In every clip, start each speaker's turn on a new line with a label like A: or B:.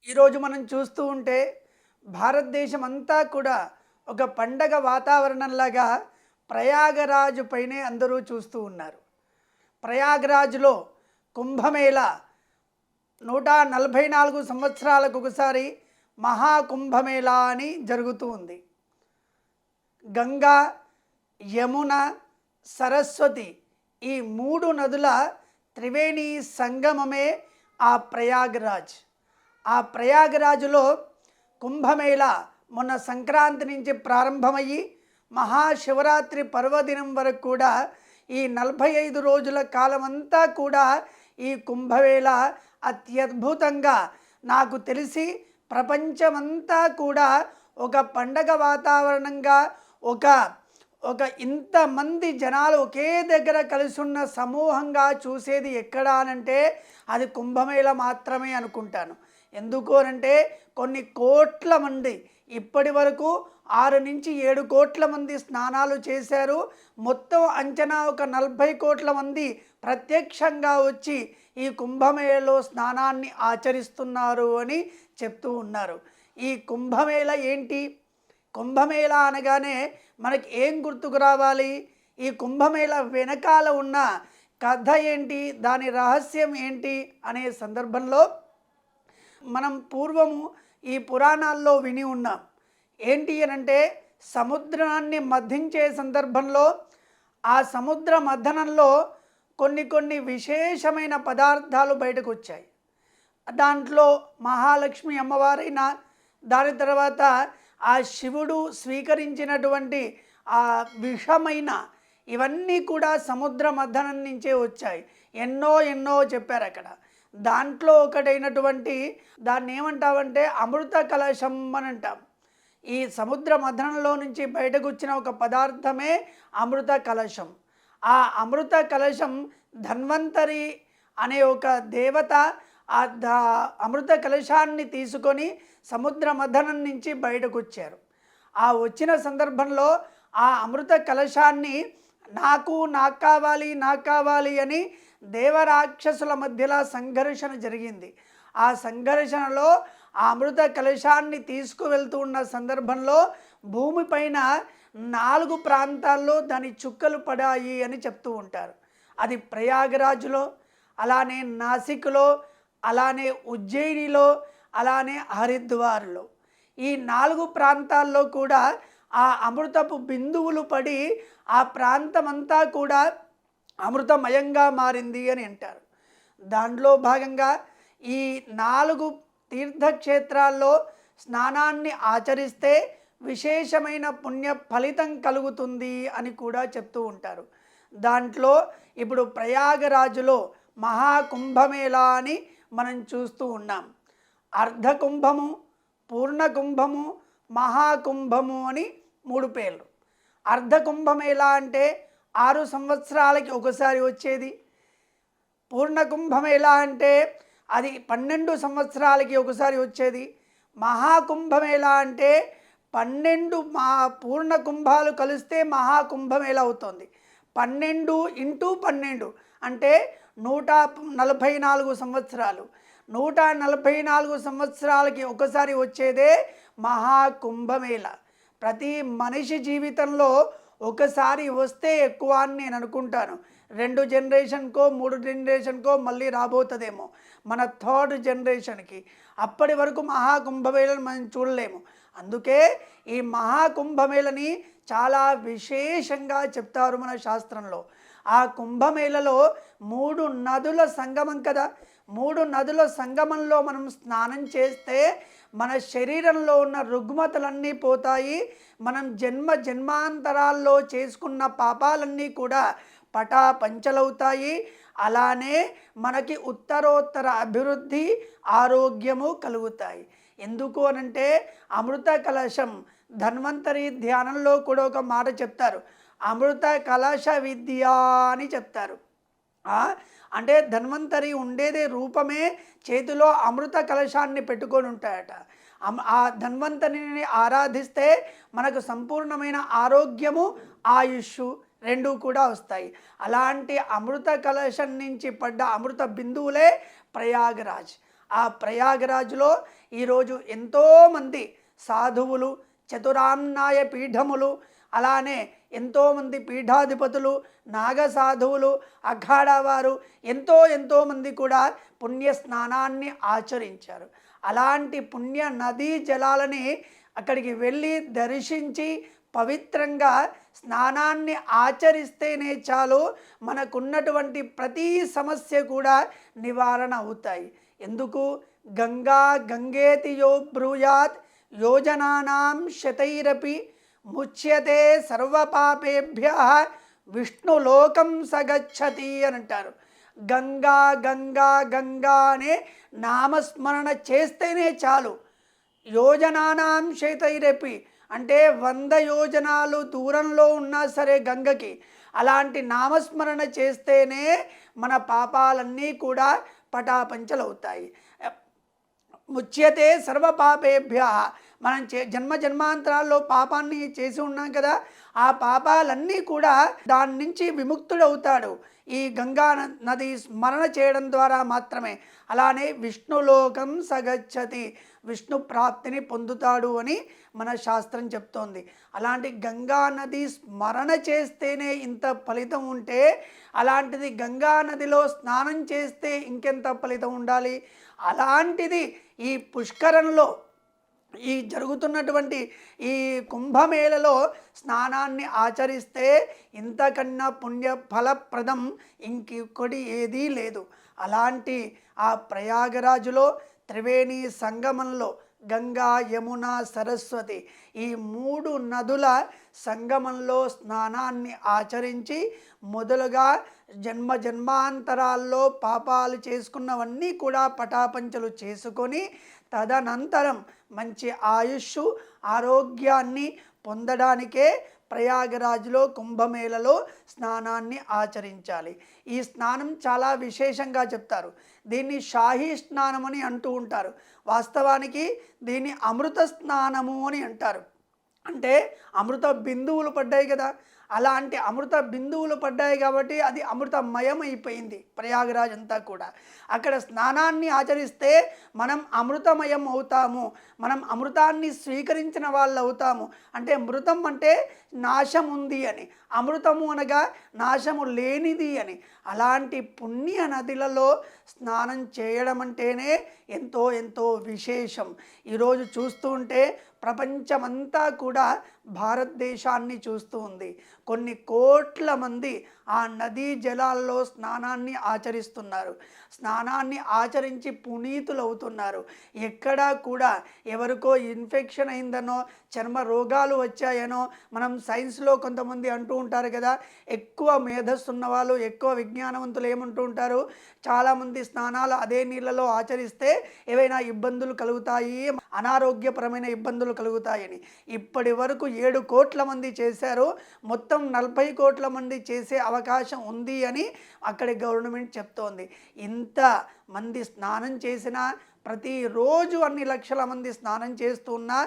A: ఈరోజు మనం చూస్తూ ఉంటే భారతదేశం అంతా కూడా ఒక పండగ వాతావరణంలాగా ప్రయాగరాజు పైనే అందరూ చూస్తూ ఉన్నారు. ప్రయాగరాజులో కుంభమేళా 144 సంవత్సరాలకు ఒకసారి మహాకుంభమేళా అని జరుగుతూ ఉంది. గంగా, యమున, సరస్వతి ఈ మూడు నదుల త్రివేణి సంగమమే ఆ ప్రయాగరాజ్. ఆ ప్రయాగరాజులో కుంభమేళా మొన్న సంక్రాంతి నుంచి ప్రారంభమయ్యి మహాశివరాత్రి పర్వదినం వరకు కూడా ఈ 45 రోజుల కాలమంతా కూడా ఈ కుంభమేళా అత్యద్భుతంగా, నాకు తెలిసి ప్రపంచమంతా కూడా ఒక పండగ వాతావరణంగా, ఒక ఒక ఇంతమంది జనాలు ఒకే దగ్గర కలిసి ఉన్న సమూహంగా చూసేది ఎక్కడ అనంటే అది కుంభమేళా మాత్రమే అనుకుంటాను. ఎందుకు అనంటే కొన్ని కోట్ల మంది, ఇప్పటి వరకు 6 నుంచి 7 కోట్ల మంది స్నానాలు చేశారు. మొత్తం అంచనా ఒక 40 కోట్ల మంది ప్రత్యక్షంగా వచ్చి ఈ కుంభమేళలో స్నానాన్ని ఆచరిస్తున్నారు అని చెప్తూ ఉన్నారు. ఈ కుంభమేళ ఏంటి? కుంభమేళా అనగానే మనకి ఏం గుర్తుకు రావాలి? ఈ కుంభమేళా వెనకాల ఉన్న కథ ఏంటి, దాని రహస్యం ఏంటి అనే సందర్భంలో మనం పూర్వము ఈ పురాణాల్లో విని ఉన్నాం. ఏంటి అనంటే సముద్రాన్ని మథించే సందర్భంలో ఆ సముద్ర మథనంలో కొన్ని విశేషమైన పదార్థాలు బయటకు వచ్చాయి. దాంట్లో మహాలక్ష్మి అమ్మవారైన, దాని తర్వాత ఆ శివుడు స్వీకరించినటువంటి ఆ విషమైన ఇవన్నీ కూడా సముద్ర మథనం నుంచే వచ్చాయి. ఎన్నో చెప్పారు అక్కడ. దాంట్లో ఒకటైనటువంటి దాన్ని ఏమంటామంటే అమృత కలశం అని అంటాం. ఈ సముద్ర మథనంలో నుంచి బయటకు వచ్చిన ఒక పదార్థమే అమృత కలశం. ఆ అమృత కలశం ధన్వంతరి అనే ఒక దేవత అమృత కలశాన్ని తీసుకొని సముద్ర మథనం నుంచి బయటకు వచ్చారు. ఆ వచ్చిన సందర్భంలో ఆ అమృత కలశాన్ని నాకు కావాలి అని దేవరాక్షసుల మధ్యలో సంఘర్షణ జరిగింది. ఆ సంఘర్షణలో ఆ అమృత కలశాన్ని తీసుకువెళ్తూ ఉన్న సందర్భంలో భూమిపైన 4 ప్రాంతాల్లో దాని చుక్కలు పడాయి అని చెప్తూ ఉంటారు. అది ప్రయాగరాజులో, అలానే నాసిక్లో, అలానే ఉజ్జయినిలో, అలానే హరిద్వార్లో, ఈ 4 ప్రాంతాల్లో కూడా ఆ అమృతపు బిందువులు పడి ఆ ప్రాంతమంతా కూడా అమృతమయంగా మారింది అని అంటారు. దాంట్లో భాగంగా ఈ 4 తీర్థక్షేత్రాల్లో స్నానాన్ని ఆచరిస్తే విశేషమైన పుణ్య ఫలితం కలుగుతుంది అని కూడా చెప్తూ ఉంటారు. దాంట్లో ఇప్పుడు ప్రయాగరాజులో మహాకుంభమేళా అని మనం చూస్తూ ఉన్నాం. అర్ధకుంభము, పూర్ణకుంభము, మహాకుంభము అని 3 పేర్లు. అర్ధకుంభమేళా అంటే 6 సంవత్సరాలకి ఒకసారి వచ్చేది. పూర్ణకుంభమేళా అంటే అది 12 సంవత్సరాలకి ఒకసారి వచ్చేది. మహాకుంభమేళా అంటే 12 పూర్ణ కుంభాలు కలిస్తే మహాకుంభమేళా అవుతుంది. 12 × 12 అంటే 144 సంవత్సరాలు. 144 సంవత్సరాలకి ఒకసారి వచ్చేదే మహాకుంభమేళా. ప్రతి మనిషి జీవితంలో ఒకసారి వస్తే ఎక్కువ అని నేను అనుకుంటాను. 2 జనరేషన్కో 3 జనరేషన్కో మళ్ళీ రాబోతుందేమో మన 3rd జనరేషన్కి. అప్పటి వరకు మహాకుంభమేళను మనం చూడలేము. అందుకే ఈ మహాకుంభమేళని చాలా విశేషంగా చెప్తారు మన శాస్త్రంలో. ఆ కుంభమేళలో 3 నదుల సంగమం కదా. 3 నదుల సంగమంలో మనం స్నానం చేస్తే మన శరీరంలో ఉన్న రుగ్మతలన్నీ పోతాయి. మనం జన్మాంతరాల్లో చేసుకున్న పాపాలన్నీ కూడా పటాపంచలవుతాయి. అలానే మనకి ఉత్తరోత్తర అభివృద్ధి, ఆరోగ్యము కలుగుతాయి. ఎందుకు అనంటే అమృత కలశం ధన్వంతరి ధ్యానంలో కూడా ఒక మాట చెప్తారు, అమృత కలశ విద్య అని చెప్తారు. అంటే ధన్వంతరి ఉండేదే రూపమే చేతిలో అమృత కలశాన్ని పెట్టుకొని ఉంటాయట. ఆ ధన్వంతరిని ఆరాధిస్తే మనకు సంపూర్ణమైన ఆరోగ్యము, ఆయుష్ రెండు కూడా వస్తాయి. అలాంటి అమృత కలశం నుంచి పడ్డ అమృత బిందువులే ప్రయాగరాజ్. ఆ ప్రయాగరాజులో ఈరోజు ఎంతోమంది సాధువులు, చతురామ్నాయ పీఠములు, అలానే ఎంతోమంది పీఠాధిపతులు, నాగసాధువులు, అఖాడా వారు ఎంతోమంది కూడా పుణ్య స్నానాన్ని ఆచరించారు. అలాంటి పుణ్య నదీ జలాలని అక్కడికి వెళ్ళి దర్శించి పవిత్రంగా స్నానాన్ని ఆచరిస్తేనే చాలు మనకున్నటువంటి ప్రతి సమస్య కూడా నివారణ అవుతాయి. ఎందుకు? గంగా గంగేతి యో బ్రూయాత్ యోజనానాం శతైరపి ముచ్యతే సర్వపాపేభ్య విష్ణులోకం సగచ్చతి అని అంటారు. గంగా గంగా గంగా అనే నామస్మరణ చేస్తేనే చాలు. యోజనానాం శతైరపి అంటే 100 యోజనాలు దూరంలో ఉన్నా సరే గంగకి అలాంటి నామస్మరణ చేస్తేనే మన పాపాలన్నీ కూడా పటాపంచలవుతాయి. ముచ్యతే సర్వపాపేభ్య మనం జన్మాంతరాల్లో పాపాన్ని చేసి ఉన్నాం కదా, ఆ పాపాలన్నీ కూడా దాని నుంచి విముక్తుడవుతాడు ఈ గంగా నది స్మరణ చేయడం ద్వారా మాత్రమే. అలానే విష్ణులోకం సగచ్చతి, విష్ణు ప్రాప్తిని పొందుతాడు అని మన శాస్త్రం చెప్తోంది. అలాంటి గంగా నది స్మరణ చేస్తేనే ఇంత ఫలితం ఉంటే అలాంటిది గంగా నదిలో స్నానం చేస్తే ఇంకెంత ఫలితం ఉండాలి. అలాంటిది ఈ పుష్కరంలో ఈ జరుగుతున్నటువంటి ఈ కుంభమేళలో స్నానాన్ని ఆచరిస్తే ఇంతకన్నా పుణ్య ఫలప్రదం ఇంకొకటి ఏదీ లేదు. అలాంటి ఆ ప్రయాగరాజులో త్రివేణి సంగమంలో గంగా, యమున, సరస్వతి ఈ 3 నదుల సంగమంలో స్నానాన్ని ఆచరించి మొదలుగా జన్మాంతరాల్లో పాపాలు చేసుకున్నవన్నీ కూడా పటాపంచలు చేసుకొని తదనంతరం మంచి ఆయుష్ ఆరోగ్యాన్ని పొందడానికే ప్రయాగరాజ్లో కుంభమేళలో స్నానాన్ని ఆచరించాలి. ఈ స్నానం చాలా విశేషంగా చెప్తారు. దీన్ని షాహీ స్నానం అని అంటూ ఉంటారు. వాస్తవానికి దీన్ని అమృత స్నానము అని అంటారు. అంటే అమృత బిందువులు పడ్డాయి కదా, అలాంటి అమృత బిందువులు పడ్డాయి కాబట్టి అది అమృతమయం అయిపోయింది ప్రయాగరాజ్ అంతా కూడా. అక్కడ స్నానాన్ని ఆచరిస్తే మనం అమృతమయం అవుతాము, మనం అమృతాన్ని స్వీకరించిన వాళ్ళు అవుతాము. అంటే మృతం అంటే నాశం ఉంది అని, అమృతము అనగా నాశము లేనిది అని. అలాంటి పుణ్య నదులలో స్నానం చేయడం అంటేనే ఎంతో విశేషం. ఈరోజు చూస్తూ ఉంటే ప్రపంచమంతా కూడా భారతదేశాన్ని చూస్తూ ఉంది. కొన్ని కోట్ల మంది ఆ నదీ జలాల్లో స్నానాన్ని ఆచరిస్తున్నారు. స్నానాన్ని ఆచరించి పునీతులవుతున్నారు. ఎక్కడా కూడా ఎవరికో ఇన్ఫెక్షన్ అయిందనో, చర్మ రోగాలు వచ్చాయనో, మనం సైన్స్లో కొంతమంది అంటూ ఉంటారు కదా, ఎక్కువ మేధస్సు ఉన్నవాళ్ళు, ఎక్కువ విజ్ఞానవంతులు ఏమంటూ ఉంటారు, చాలామంది స్నానాలు అదే నీళ్ళలో ఆచరిస్తే ఏవైనా ఇబ్బందులు కలుగుతాయి, అనారోగ్యపరమైన ఇబ్బందులు కలుగుతాయని. ఇప్పటి వరకు 7 కోట్ల మంది చేశారు, మొత్తం 40 కోట్ల మంది చేసే అవకాశం ఉంది అని అక్కడి గవర్నమెంట్ చెప్తోంది. ఇంత మంది స్నానం చేసినా, ప్రతిరోజు అన్ని లక్షల మంది స్నానం చేస్తున్నా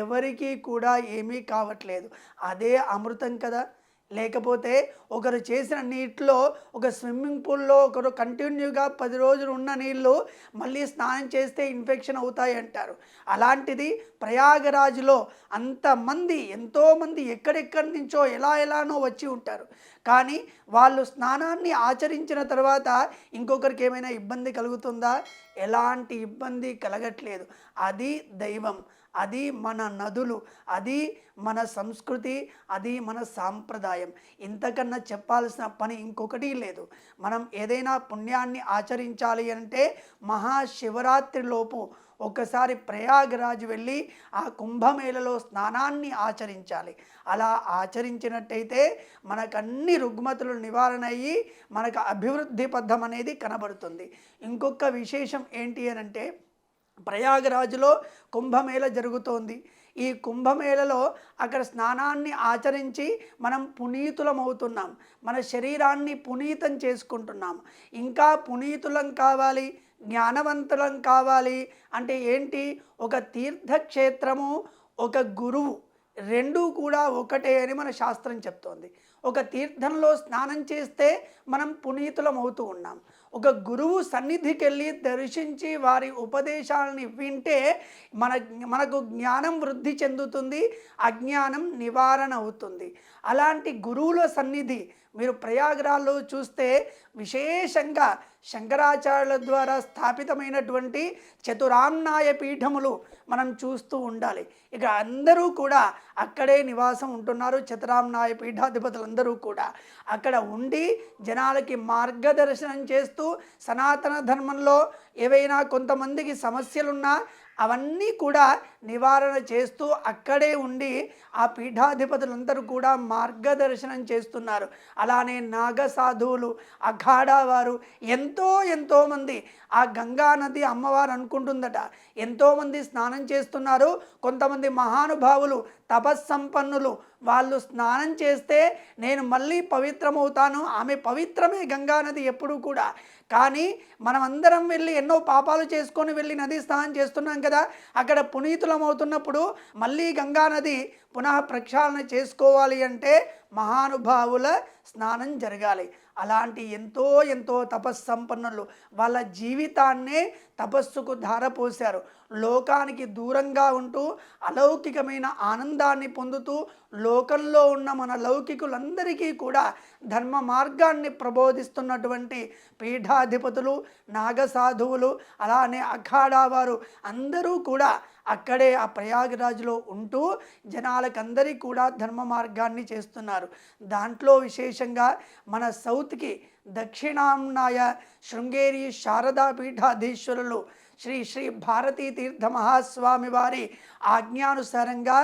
A: ఎవరికీ కూడా ఏమీ కావట్లేదు. అదే అమృతం కదా. లేకపోతే ఒకరు చేసిన నీటిలో, ఒక స్విమ్మింగ్ పూల్లో ఒకరు కంటిన్యూగా 10 రోజులు ఉన్న నీళ్ళు మళ్ళీ స్నానం చేస్తే ఇన్ఫెక్షన్ అవుతాయి అంటారు. అలాంటిది ప్రయాగరాజ్లో అంతమంది, ఎంతోమంది ఎక్కడెక్కడి నుంచో ఎలానో వచ్చి ఉంటారు. కానీ వాళ్ళు స్నానాన్ని ఆచరించిన తర్వాత ఇంకొకరికి ఏమైనా ఇబ్బంది కలుగుతుందా? ఎలాంటి ఇబ్బంది కలగట్లేదు. అది దైవం, అది మన నదులు, అది మన సంస్కృతి, అది మన సాంప్రదాయం. ఇంతకన్నా చెప్పాల్సిన పని ఇంకొకటి లేదు. మనం ఏదైనా పుణ్యాన్ని ఆచరించాలి అంటే మహాశివరాత్రిలోపు ఒకసారి ప్రయాగరాజ్ వెళ్ళి ఆ కుంభమేళలో స్నానాన్ని ఆచరించాలి. అలా ఆచరించినట్టయితే మనకన్ని రుగ్మతులు నివారణ అయ్యి మనకు అభివృద్ధి పథం అనేది కనబడుతుంది. ఇంకొక విశేషం ఏంటి అని అంటే, ప్రయాగరాజ్లో కుంభమేళ జరుగుతోంది. ఈ కుంభమేళలో అక్కడ స్నానాన్ని ఆచరించి మనం పునీతులమవుతున్నాం, మన శరీరాన్ని పునీతం చేసుకుంటున్నాం. ఇంకా పునీతులం కావాలి, జ్ఞానవంతులం కావాలి అంటే ఏంటి? ఒక తీర్థక్షేత్రము, ఒక గురువు, రెండూ కూడా ఒకటే అని మన శాస్త్రం చెప్తోంది. ఒక తీర్థంలో స్నానం చేస్తే మనం పునీతులం అవుతూ ఉన్నాం. ఒక గురువు సన్నిధికి వెళ్ళి దర్శించి వారి ఉపదేశాలని వింటే మనకు జ్ఞానం వృద్ధి చెందుతుంది, అజ్ఞానం నివారణ అవుతుంది. అలాంటి గురువుల సన్నిధి మీరు ప్రయాగరాల్లో చూస్తే విశేషంగా శంకరాచార్యుల ద్వారా స్థాపితమైనటువంటి చతురామ్నాయ పీఠములు మనం చూస్తూ ఉండాలి. ఇక అందరూ కూడా అక్కడే నివాసం ఉంటున్నారు. చతురామ్నాయ పీఠాధిపతులందరూ కూడా అక్కడ ఉండి జనాలకి మార్గదర్శనం చేస్తూ సనాతన ధర్మంలో ఏవైనా కొంతమందికి సమస్యలున్నా అవన్నీ కూడా నివారణ చేస్తూ అక్కడే ఉండి ఆ పీఠాధిపతులందరూ కూడా మార్గదర్శనం చేస్తున్నారు. అలానే నాగ సాధువులు, అఖాడా వారు ఎంతోమంది ఆ గంగా నది అమ్మవారు అనుకుంటుందట, ఎంతోమంది స్నానం చేస్తున్నారు. కొంతమంది మహానుభావులు తపస్సంపన్నులు వాళ్ళు స్నానం చేస్తే నేను మళ్ళీ పవిత్రమవుతాను, ఆమె పవిత్రమే గంగా నది ఎప్పుడూ కూడా. కానీ మనమందరం వెళ్ళి ఎన్నో పాపాలు చేసుకొని వెళ్ళి నది స్నానం చేస్తున్నాం కదా, అక్కడ పునీతులం అవుతున్నప్పుడు మళ్ళీ గంగా నది పునః ప్రక్షాళన చేసుకోవాలి అంటే మహానుభావుల స్నానం జరగాలి. అలాంటి ఎంతో తపస్సంపన్నులు వాళ్ళ జీవితాన్నే తపస్సుకు ధారపోశారు. లోకానికి దూరంగా ఉంటూ అలౌకికమైన ఆనందాన్ని పొందుతూ లోకంలో ఉన్న మన లౌకికులందరికీ కూడా ధర్మ మార్గాన్ని ప్రబోధిస్తున్నటువంటి పీఠాధిపతులు, నాగసాధువులు, అలానే అఖాడా వారు అందరూ కూడా అక్కడే ఆ ప్రయాగరాజ్లో ఉంటూ జనాలకందరికీ కూడా ధర్మ మార్గాన్ని చేస్తున్నారు. దాంట్లో విశేషంగా మన సౌత్కి దక్షిణాంనాయ శృంగేరి శారదా పీఠాధీశ్వరులు శ్రీ భారతీ తీర్థ మహాస్వామి వారి ఆజ్ఞానుసారంగా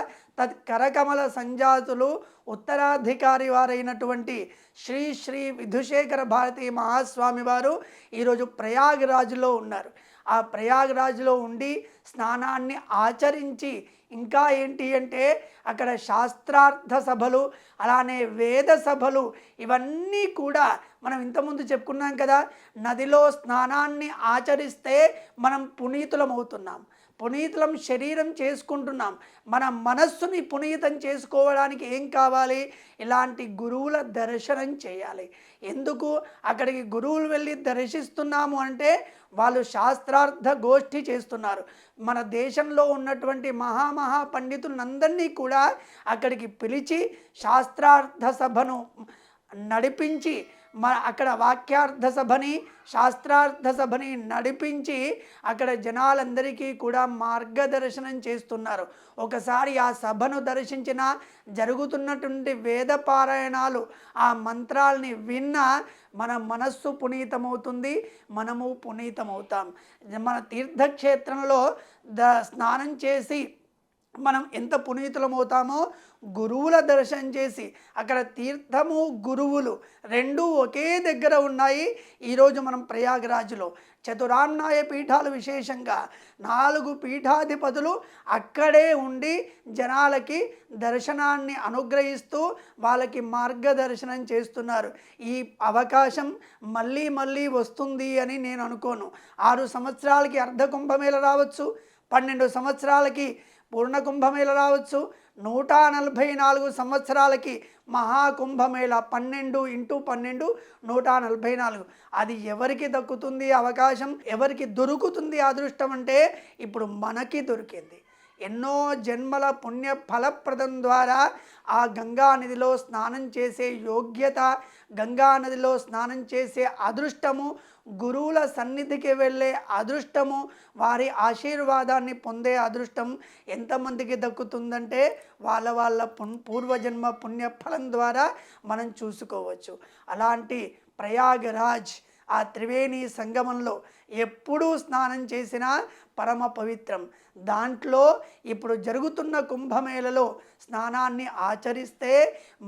A: కరకమల సంజాతులు ఉత్తరాధికారి వారైనటువంటి శ్రీ విధుశేఖర భారతీ మహాస్వామి వారు ఈరోజు ప్రయాగరాజ్లో ఉన్నారు. ఆ ప్రయాగరాజ్లో ఉండి స్నానాన్ని ఆచరించి ఇంకా ఏంటి అంటే అక్కడ శాస్త్రార్థ సభలు, అలానే వేద సభలు, ఇవన్నీ కూడా మనం ఇంతకుముందు చెప్పుకున్నాం కదా, నదిలో స్నానాన్ని ఆచరిస్తే మనం పునీతులం అవుతున్నాం. పునీతులం శరీరం చేసుకుంటున్నాం. మన మనస్సుని పునీతం చేసుకోవడానికి ఏం కావాలి? ఇలాంటి గురువుల దర్శనం చేయాలి. ఎందుకు అక్కడికి గురువులు వెళ్ళి దర్శిస్తున్నాము అంటే వాళ్ళు శాస్త్రార్థ గోష్ఠి చేస్తున్నారు. మన దేశంలో ఉన్నటువంటి మహా పండితులందరినీ కూడా అక్కడికి పిలిచి శాస్త్రార్థ సభను నడిపించి అక్కడ వాక్యార్థ సభని, శాస్త్రార్థ సభని నడిపించి అక్కడ జనాలందరికీ కూడా మార్గదర్శనం చేస్తున్నారు. ఒకసారి ఆ సభను దర్శించిన జరుగుతున్నటువంటి వేద పారాయణాలు, ఆ మంత్రాల్ని విన్నా మన మనస్సు పునీతమవుతుంది, మనము పునీతమవుతాం. మన తీర్థక్షేత్రంలో స్నానం చేసి మనం ఎంత పునీతులమవుతామో గురువుల దర్శనం చేసి, అక్కడ తీర్థము గురువులు రెండూ ఒకే దగ్గర ఉన్నాయి. ఈరోజు మనం ప్రయాగరాజ్లో చతురామ్నాయ పీఠాలు విశేషంగా 4 పీఠాధిపతులు అక్కడే ఉండి జనాలకి దర్శనాన్ని అనుగ్రహిస్తూ వాళ్ళకి మార్గదర్శనం చేస్తున్నారు. ఈ అవకాశం మళ్ళీ వస్తుంది అని నేను అనుకోను. 6 సంవత్సరాలకి అర్ధ కుంభమేళ రావచ్చు, 12 సంవత్సరాలకి పూర్ణ కుంభమేళ రావచ్చు, 144 సంవత్సరాలకి మహాకుంభమేళ 12x12 144. అది ఎవరికి దక్కుతుంది అవకాశం, ఎవరికి దొరుకుతుంది అదృష్టం అంటే ఇప్పుడు మనకి దొరికింది. ఎన్నో జన్మల పుణ్య ఫలప్రదం ద్వారా ఆ గంగా నదిలో స్నానం చేసే యోగ్యత, గంగా నదిలో స్నానం చేసే అదృష్టము, గురువుల సన్నిధికి వెళ్ళే అదృష్టము, వారి ఆశీర్వాదాన్ని పొందే అదృష్టం ఎంతమందికి దక్కుతుందంటే వాళ్ళ పూర్వజన్మ పుణ్యఫలం ద్వారా మనం చూసుకోవచ్చు. అలాంటి ప్రయాగరాజ్ ఆ త్రివేణి సంగమంలో ఎప్పుడూ స్నానం చేసినా పరమ పవిత్రం. దాంట్లో ఇప్పుడు జరుగుతున్న కుంభమేళలో స్నానాన్ని ఆచరిస్తే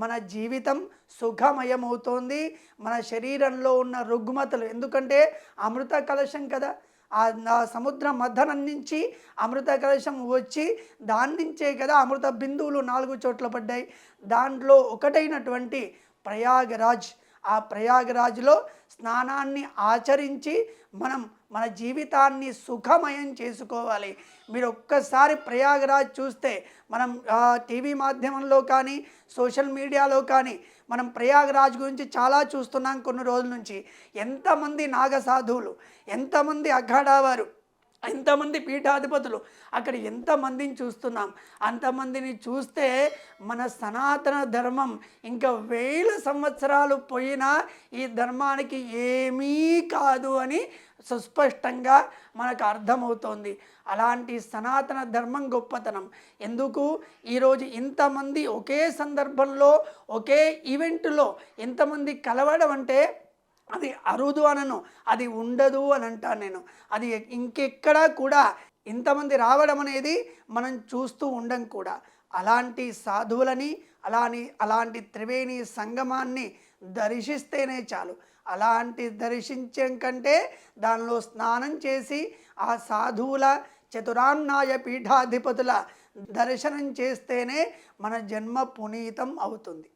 A: మన జీవితం సుఖమయమవుతోంది. మన శరీరంలో ఉన్న రుగ్మతలు, ఎందుకంటే అమృత కలశం కదా, ఆ సముద్ర మథనం నుంచి అమృత కలశం వచ్చి దాని నుంచే కదా అమృత బిందువులు 4 చోట్ల పడ్డాయి. దాంట్లో ఒకటైనటువంటి ప్రయాగరాజ్ ఆ ప్రయాగరాజ్లో స్నానాన్ని ఆచరించి మనం మన జీవితాన్ని సుఖమయం చేసుకోవాలి. మీరు ఒక్కసారి ప్రయాగరాజ్ చూస్తే మనం టీవీ మాధ్యమంలో కానీ సోషల్ మీడియాలో కానీ మనం ప్రయాగరాజ్ గురించి చాలా చూస్తున్నాం. కొన్ని రోజుల నుంచి ఎంతమంది నాగసాధువులు, ఎంతమంది అఖాడా వారు, ఎంతమంది పీఠాధిపతులు, అక్కడ ఎంతమందిని చూస్తున్నాం. అంతమందిని చూస్తే మన సనాతన ధర్మం ఇంకా 1000 సంవత్సరాలు పోయినా ఈ ధర్మానికి ఏమీ కాదు అని సుస్పష్టంగా మనకు అర్థమవుతోంది. అలాంటి సనాతన ధర్మం గొప్పతనం ఎందుకు ఈరోజు ఇంతమంది ఒకే సందర్భంలో ఒకే ఈవెంట్లో ఎంతమంది కలవడం అంటే అది అరుదు అనను, అది ఉండదు అని అంటాను నేను. అది ఇంకెక్కడా కూడా ఇంతమంది రావడం అనేది మనం చూస్తూ ఉండం కూడా. అలాంటి సాధువులని అలాంటి త్రివేణి సంగమాన్ని దర్శిస్తేనే చాలు. అలాంటి దర్శించం కంటే దానిలో స్నానం చేసి ఆ సాధువుల చతురాన్నాయ పీఠాధిపతుల దర్శనం చేస్తేనే మన జన్మ పునీతం అవుతుంది.